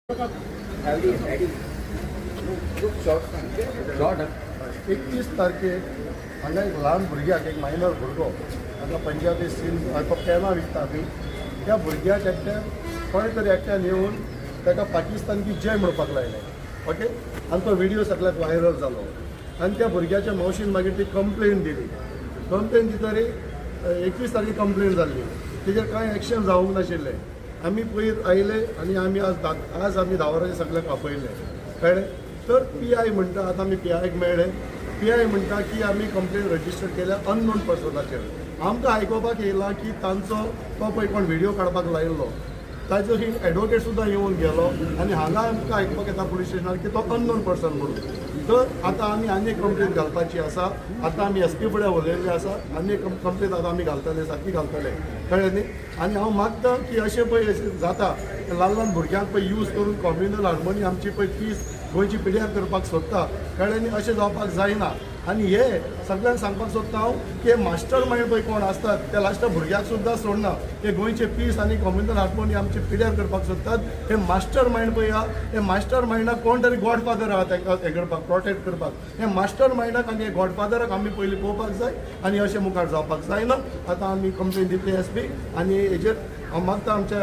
31 तारखेक हांगा एक ल्हान भुरग्याक एक मायनर भुरगो हांगा पंजाबी सीन पेनां विकता आमी त्या भुरग्याक एकट्या कोणे तरी एकट्यान येवन ताका पाकिस्तान की जय म्हणपाक लायलें. ओके, आनी तो व्हिडिओ सगळ्याक व्हायरल जालो आनी त्या भुरग्याच्या मावशीन मागीर ती कंप्लेन दिली. कंप्लेन दितरी 21 तारखेक कंप्लेन जाल्ली, तेजेर कांय एक्शन जावंक नाशिल्लें. आमी पयर आयले आनी आमी आज आमी 10 वरांचेर सगळ्याक आपयले कळ्ळें. तर PI म्हणटा, आतां आमी PIक मेळ्ळे, PI म्हणटा की आमी कंप्लेन रजिस्टर केल्या अननोन पर्सनाचेर. आमकां आयकोपाक येयला की तांचो तो पळय कोण व्हिडिओ काडपाक लायिल्लो ताजो ही एडवोकेट सुद्दां येवन गेलो आनी हांगा आमकां आयकपाक येता पुलीस स्टेशनार की तो अननोन पर्सन म्हणून. तर आतां आमी आनी एक कंप्लेन घालपाची आसा. आतां आमी SP फुडें उलयल्ले आसा, आनी एक कंप्लेन आतां आमी घालतले, सारकी घालतले कळ्ळें न्ही. आनी हांव मागतां की अशें पळय जाता ल्हान ल्हान भुरग्यांक पळय यूज करून कॉम्युनल हार्मोनी आमची पळय फीस गोंयची पिड्यार करपाक सोदता कळ्ळें न्ही. अशें जावपाक जायना. आनी हे सगळ्यांक सांगपाक सोदता हांव की मास्टर मायंड पळय कोण आसतात ते लास्टाक भुरग्याक सुद्दां सोडना. हे गोंयचे पीस आनी कॉम्युनल हार्मोनी आमची पिड्यार करपाक सोदतात. हे मास्टर मायंड पळय आहा, हे मास्टर मायंडाक कोण तरी गॉडफादर आहा ताका हें करपाक, प्रोटेक्ट करपाक. हे मास्टर मायंडाक आनी हे गॉडफादराक आमी पयलीं पळोवपाक जाय आनी अशें मुखार जावपाक जायना. आतां आमी कंप्लेन दितली SP आनी हेजेर हांव मागता आमच्या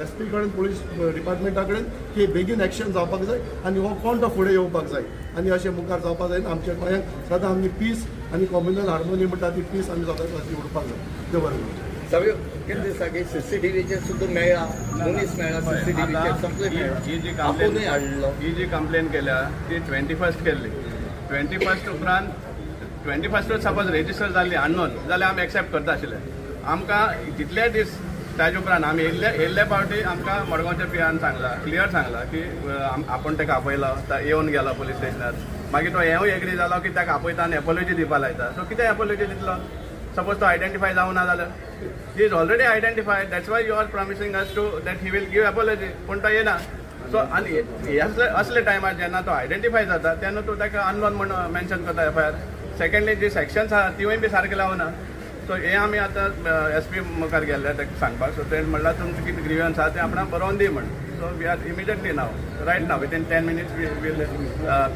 SP कडेन, पुलीस डिपार्टमेंटा कडेन की बेगीन एक्शन जावपाक जाय आनी हो कोण तो फुडें येवपाक जाय आनी अशें मुखार जावपाक जायना. आमच्या गोंयांत सदां आमी पीस आनी कॉम्युनल हार्मोनी म्हणटा ती पीस आमी सदांच अशी उरपाक जाय. देव बरें करूं. सगळ्यो कितें दिसता की CCTVचेर सुद्दां मेळ्ळा, मनीस मेळ्ळा CCTVचेर सगळें मेळ्ळा. ही जी कंप्लेन केल्या ती 21st केल्ली. 21st उपरांत 21st सपोज रेजिस्टर जाल्ली अननोन जाल्यार आमी एक्सेप्ट करता आशिल्ले. आमकां कितले दीस ताजे उपरांत आमी येयल्ले फावटी आमकां मडगांवच्या PIन सांगला, क्लियर सांगला की आपूण ताका आपयलो, येवन गेलो पुलीस स्टेशनार. मागीर तो हेंवूय एग्री जालो की ताका आपयता आनी एपोलॉजी दिवपा लायता. सो कितें एपोलॉजी दितलो? सपोज तो आयडेंटिफाय जावं ना जाल्यार he is already identified. That's why you are promising us that he will give गिव एपोलॉजी, पूण तो येना. सो आनी असले टायमार जेन्ना तो आयडेंटिफाय जाता तेन्ना तूं ताका अननोन म्हणून मेन्शन करता FIR. सेकंडली जी सेक्शन्स आहा तिवूय बी सारके लावना. सो हे आमी आतां SP मुखार गेल्ले ताका सांगपाक. सो तेणें म्हणल्यार तुमचें कितें ग्रिव्हन्स आहा तें आपणाक बरोवन दी म्हण. So we are immediately now right now within 10 minutes we will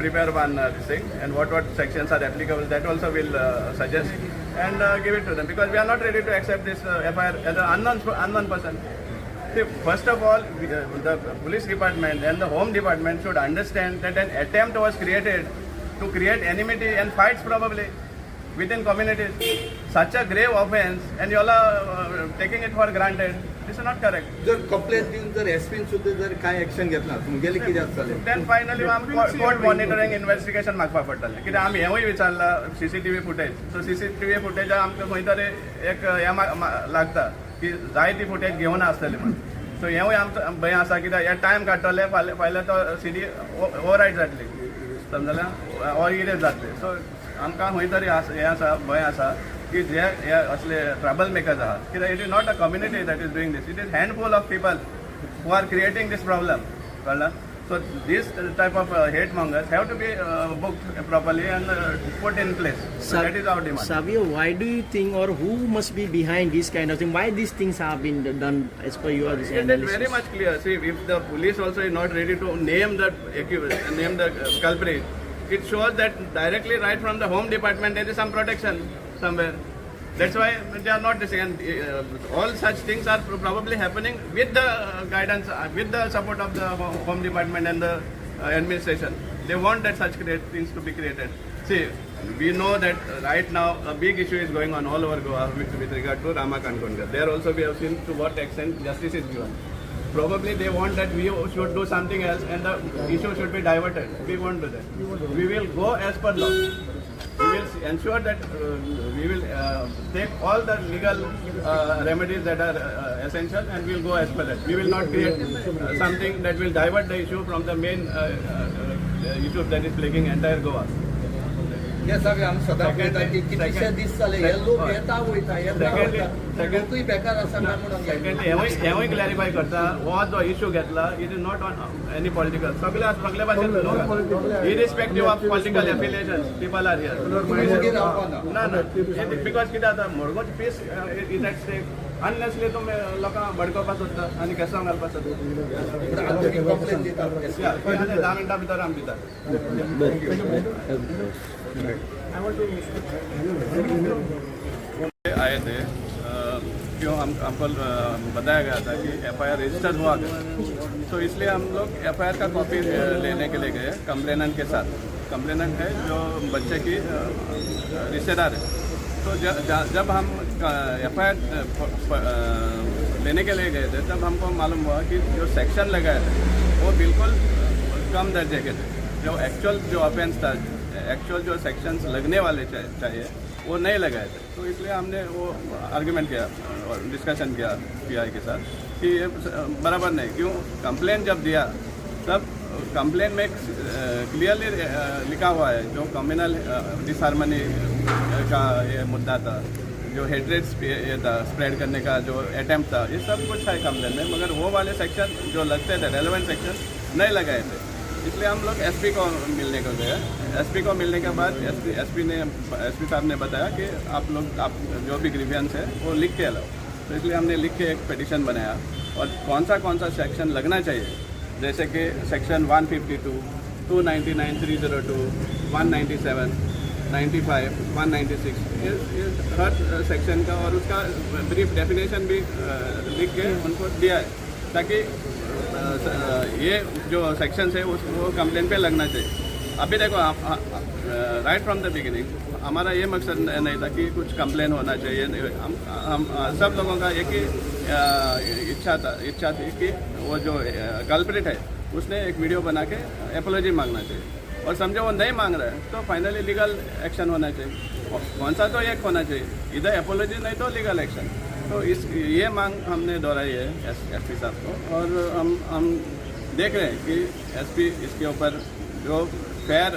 prepare one this thing and what sections are applicable, that also will suggest and give it to them, because we are not ready to accept this FIR as an unknown person. See, first of all, the police department and the home department should understand that an attempt was created to create enmity and fights probably within communities. Such a grave offense and you all are taking it for granted. This is not correct. जर complain दिवन जर SPन सुद्दां जर कांय action घेतना तुमगेलें कितें जातलें? Then finally आमी कोर्ट मॉनिटरिंग इन्व्हेस्टिगेशन मागपाक पडटलें. कित्याक आमी हेंवूय विचारला CCTV फुटेज. सो CCTV फुटेज आमकां खंय तरी एक हें लागता की जाय ती फुटेज घेवन आसतली म्हणून. सो हेंवूय आमचो भंय आसा कित्याक हे टायम काडटले, फाल्यां तो CD ओवररायड जातली समजलें, ऑर इरेज जातली. सो आमकां खंय तरी हें आसा, भंय आसा की जे हे असले ट्रबल मेकर्स आहा. कित्याक it is not a community that is doing this, it is handful of people who are creating this problem. कळ्ळें? So this type of hate mongers have to be booked properly and put in place. So that is our demand. Savio, why do you think, or who must be behind this kind of thing? Why these things have been done as per your It is analysis? very much clear. See, if the police also is not ready to name the name the culprit, it shows that directly right from the home department there is some protection somewhere. That's why they are not this. And all such things are probably happening with the guidance, with the support of the home department and the administration. They want that such things to be created. See, we know that right now a big issue is going on all over Goa with regard to Ramakant Kondgar. There also we have seen to what extent justice is given. Probably they want that we should do something else and the issue should be diverted. We won't do that. We will go as per law. We will ensure that we will take all the legal remedies that are essential and we will go as per that. We will not create something that will divert the issue from the main issue that is plaguing entire Goa. हे सगळें आमी सदां पळयता की कितलेशे दीस जाले हे लोक येता वयता लोकूय बेकार आसा काय म्हणून. सेकंडली हेंवूय क्लॅरिफाय करता, हो जो इश्यू घेतला it is not on any political. सगळे भाशेन लोक irrespective of political affiliation people are here. ना बिकॉज कितें जाता, मडगांवची peace is at stake. Unnecessarily तुम्ही लोक बडकोवपाक सोदता आनी केसां घालपाक सोदता कंप्लेन दितात या, 10 मिनटां भितर आमी दितात आए थे क्यों हमको बताया गया था कि एफआईआर रजिस्टर हुआ गया, तो इसलिए हम लोग एफआईआर का कॉपी लेने के लिए गए कंप्लेनेंट के साथ। कंप्लेनेंट है जो बच्चे की रिश्तेदार है। तो जब हम एफआईआर लेने के लिए गए थे तब हमको मालूम हुआ कि जो सेक्शन लगाए थे वो बिल्कुल कम दर्जे के थे। जो एक्चुअल जो ऑफेंस था, एक्चुअल जो सेक्शंस लगने वाले चाहिए वो नहीं लगाए थे। तो इसलिए हमने वो आर्ग्यूमेंट किया और डिस्कशन किया पीआई के साथ कि ये बराबर नहीं। क्यों कंप्लेन जब दिया तब कंप्लेन में क्लियरली लिखा हुआ है जो कम्युनल डिसहार्मनी का ये मुद्दा था, जो हेट्रेड ये था स्प्रेड करने का जो अटेम्प्ट था, ये सब कुछ है कंप्लेन में, मगर वो वाले सेक्शन जो लगते थे रेलेवेंट सेक्शन नहीं लगाए थे। इसलिए हम लोग एसपी को मिलने को गए। एसपी को मिलने के बाद एसपी साहब ने बताया कि आप जो भी ग्रीवियंस है वो लिख के लाओ। तो इसलिए हमने लिख के एक पिटीशन बनाया और कौन सा सेक्शन लगना चाहिए, जैसे कि सेक्शन 152, 299, 302, 197, 95, 196, ये हर सेक्शन का और उसका ब्रीफ डेफिनेशन भी लिख के उनको दिया है, ताकि ये जो सेक्शन है वो कंप्लेन पे लगना चाहिए। अभी देखो राइट फ्रॉम द बिगिनिंग हमारा ये मकसद नहीं था कि कुछ कंप्लेन होना चाहिए। हम सब लोगों का एक ही इच्छा थी कि वो जो कल्प्रिट है उसने एक वीडियो बना के एपोलॉजी मांगना चाहिए, और समझो वो नहीं मांग रहा है तो फाइनली लीगल एक्शन होना चाहिए। कौन सा तो एक होना चाहिए, इधर एपोलॉजी नहीं तो लीगल एक्शन। तो ये मांग हमने दोहराई है एसपी साहब को, और हम देख रहे हैं कि एसपी इसके ऊपर जो फेयर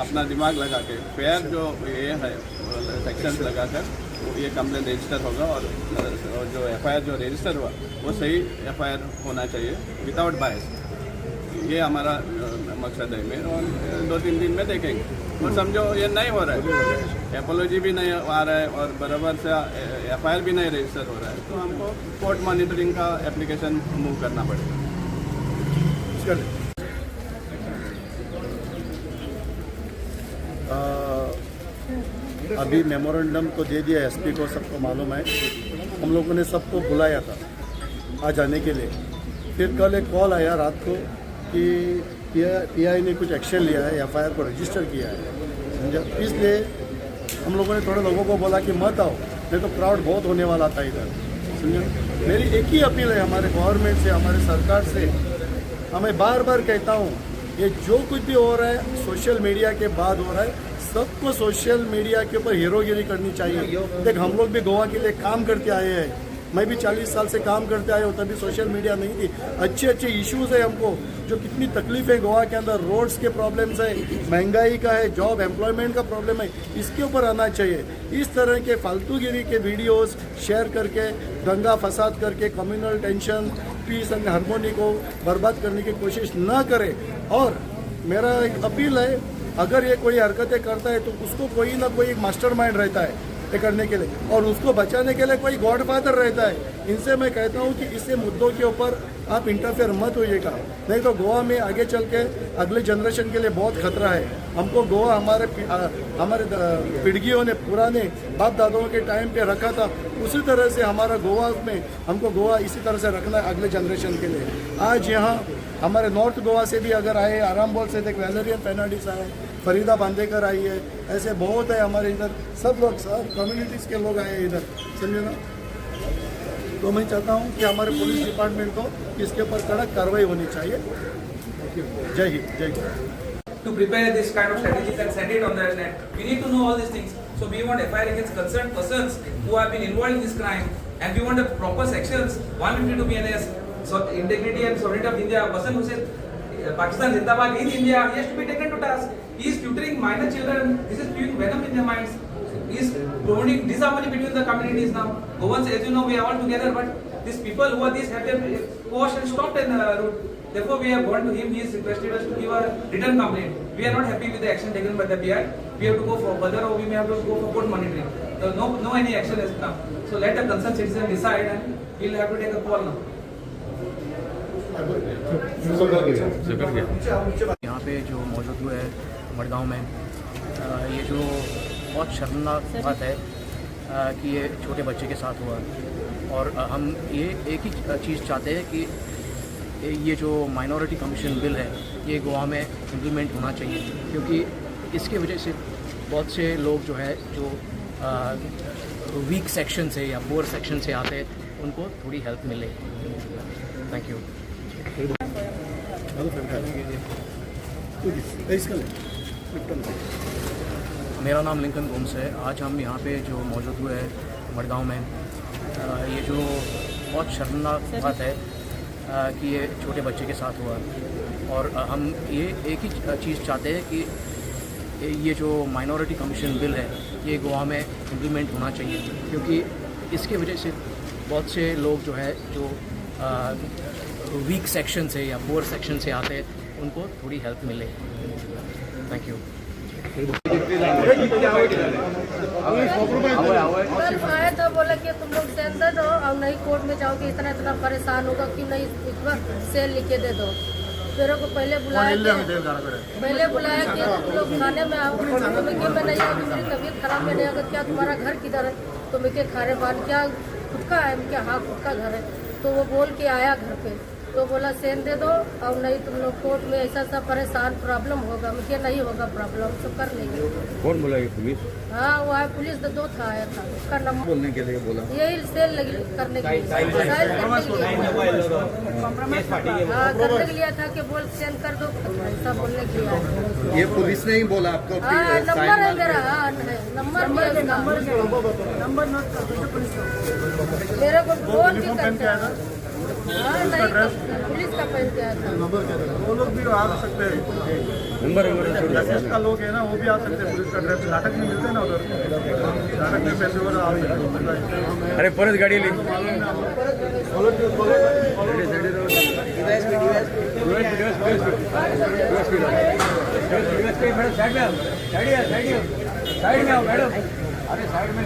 अपना दिमाग लगा के फेयर जो ये है सेक्शंस लगाकर ये कंप्लेन रजिस्टर होगा, और जो एफआईआर जो रजिस्टर हुआ वो सही एफआईआर होना चाहिए विदाउट बायस। ये हमारा मकसद है में, और 2-3 दिन में देखेंगे। और समझो ये नहीं हो रहा है, एपोलॉजी भी नहीं आ रहा है और बराबर से एफआईआर भी नहीं रजिस्टर हो रहा है, तो हमको कोर्ट मॉनिटरिंग का एप्लीकेशन मूव करना पड़ेगा। अभी मेमोरेंडम तो दे दिया एसपी को, सबको मालूम है। हम लोगों ने सबको बुलाया था आज आने के लिए। फिर कल एक कॉल आया रात को कि पीआई ने कुछ एक्शन लिया है, एफआईआर को रजिस्टर किया है, समझा। इसलिए हम लोगों ने थोड़े लोगों को बोला कि मत आओ, नहीं तो क्राउड बहुत होने वाला था इधर, समझा। मेरी एक ही अपील है हमारे गवर्नमेंट से, हमारे सरकार से, हमें बार बार कहता हूँ, ये जो कुछ भी हो रहा है सोशल मीडिया के बाद हो रहा है, सबको सोशल मीडिया के ऊपर हीरोगिरी करनी चाहिए। देख हम लोग भी गोवा के लिए काम करते आए हैं, मैं भी 40 साल से काम करते आया हूँ, तभी सोशल मीडिया नहीं थी। अच्छे अच्छे इश्यूज़ है हमको, जो कितनी तकलीफें गोवा के अंदर, रोड्स के प्रॉब्लम्स है, महंगाई का है, जॉब एम्प्लॉयमेंट का प्रॉब्लम है, इसके ऊपर आना चाहिए। इस तरह के फालतूगिरी के वीडियोस शेयर करके, दंगा फसाद करके, communal tension, peace and harmony को बर्बाद करने की कोशिश न करें। और मेरा एक अपील है, अगर ये कोई हरकतें करता है तो उसको कोई ना कोई मास्टरमाइंड रहता है ये करने के लिए, और उसको बचाने के लिए कोई गॉडफादर रहता है। इनसे मैं कहता हूँ कि इसे मुद्दों के ऊपर आप इंटरफेयर मत होइएगा, नहीं तो गोवा में आगे चल के अगले जनरेशन के लिए बहुत खतरा है। हमको गोवा हमारे पीढ़ियों ने, पुराने बाप दादाओं के टाइम पे रखा था, उसी तरह से हमारा गोवा में हमको गोवा इसी तरह से रखना है अगले जनरेशन के लिए। आज यहाँ हमारे नॉर्थ गोवा से भी अगर आए, आरामबोल से थे, वैलेरियन फेर्नांडिस आए, फरीदा बांदेकर आई है, ऐसे बहुत है हमारे इधर, सब लोग, सब कम्युनिटीज़ के लोग आए इधर, समझे ना। तो मैं चाहता हूँ कि हमारे पुलिस डिपार्टमेंट को इसके ऊपर कड़क कार्रवाई होनी चाहिए। जय हिंद, जय Hind. To prepare this kind of strategies and send it on the net, we need to know all these things. So we want FIR against concerned persons who have been involved in this crime, and we want the proper sections 152 BNS. So integrity and sovereignty of India. A person who says Pakistan Zindabad in India, he has to be taken to task. He is tutoring minor children. This is spewing venom in their minds. He is promoting disharmony between the communities now. Goans, as you know, we are all together, but these people who are these have their coercion stopped in the route. Therefore, we have gone to him. He has requested us to give a written complaint. We are not happy with the action taken by the PI. We have to go for further, or we may have to go for court monitoring. No any action has come. So let the concerned citizen decide, and we'll have to take a call now. यहाँ पे जो मौजूद हुए हैं मड़गांव में ये जो बहुत शर्मनाक बात है कि ये छोटे बच्चे के साथ हुआ और हम ये एक ही चीज़ चाहते हैं कि ये जो माइनॉरिटी कमीशन बिल है ये गोवा में इम्प्लीमेंट होना चाहिए, क्योंकि इसके वजह से बहुत से लोग जो है जो वीक सेक्शन से या पुअर सेक्शन से आते हैं उनको थोड़ी हेल्प मिले। Thank you. मेरा नाम लिंकन गोम्स है। आज हम यहाँ पे जो मौजूद हुए हैं मड़गांव में ये जो बहुत शर्मनाक बात है कि ये छोटे बच्चे के साथ हुआ और हम ये एक ही चीज़ चाहते हैं कि ये जो माइनॉरिटी कमीशन बिल है ये गोवा में इम्प्लीमेंट होना चाहिए, क्योंकि इसके वजह से बहुत से लोग जो है जो वीक सेक्शन से या पुअर सेक्शन से आते हैं उनको थोड़ी हेल्प मिले। Thank you. कल आया था, बोला कि तुम लोग सेल दे दो और नहीं कोर्ट में जाओगे, इतना परेशान होगा कि नहीं एक बार सेल लिख के दे दो। मेरे को पहले बुलाया कि तुम लोग थाने में आओ, तो मैं नहीं आऊँगी, मेरी तबीयत खराब में नहीं आऊँगा। क्या तुम्हारा घर किधर है? तो मैं क्या खारे बान क्या खुद का है? क्या हाँ खुद का घर है। तो वो बोल के आया घर पे, तो बोला सेल दे दो और नहीं तुम लोग कोर्ट में ऐसा सा परेशान प्रॉब्लम होगा। मुझे नहीं होगा प्रॉब्लम, तो कर लेंगे। कौन बोला ये पुलिस? हाँ वो है पुलिस, दो था आया था, उसका नंबर बोलने के लिए बोला यही सेल करने के लिए हाँ करने के लिए था कि बोल सेल कर दो, ऐसा बोलने के लिए। ये पुलिस ने ही बोला आपको? हाँ नंबर है मेरा, हाँ नंबर मेरे को फोन भी करके हाँ नहीं पुलिस का पहन के आया था। नंबर क्या था? वो लोग भी आ सकते हैं, नंबर का लोग है ना, वो भी आ सकते हैं। पुलिस का ड्रेस नाटक में मिलते हैं ना, उधर नाटक में पैसे वगैरह आ सकते हैं। अरे परत गाड़ी ली साइड में आओ मैडम, अरे साइड में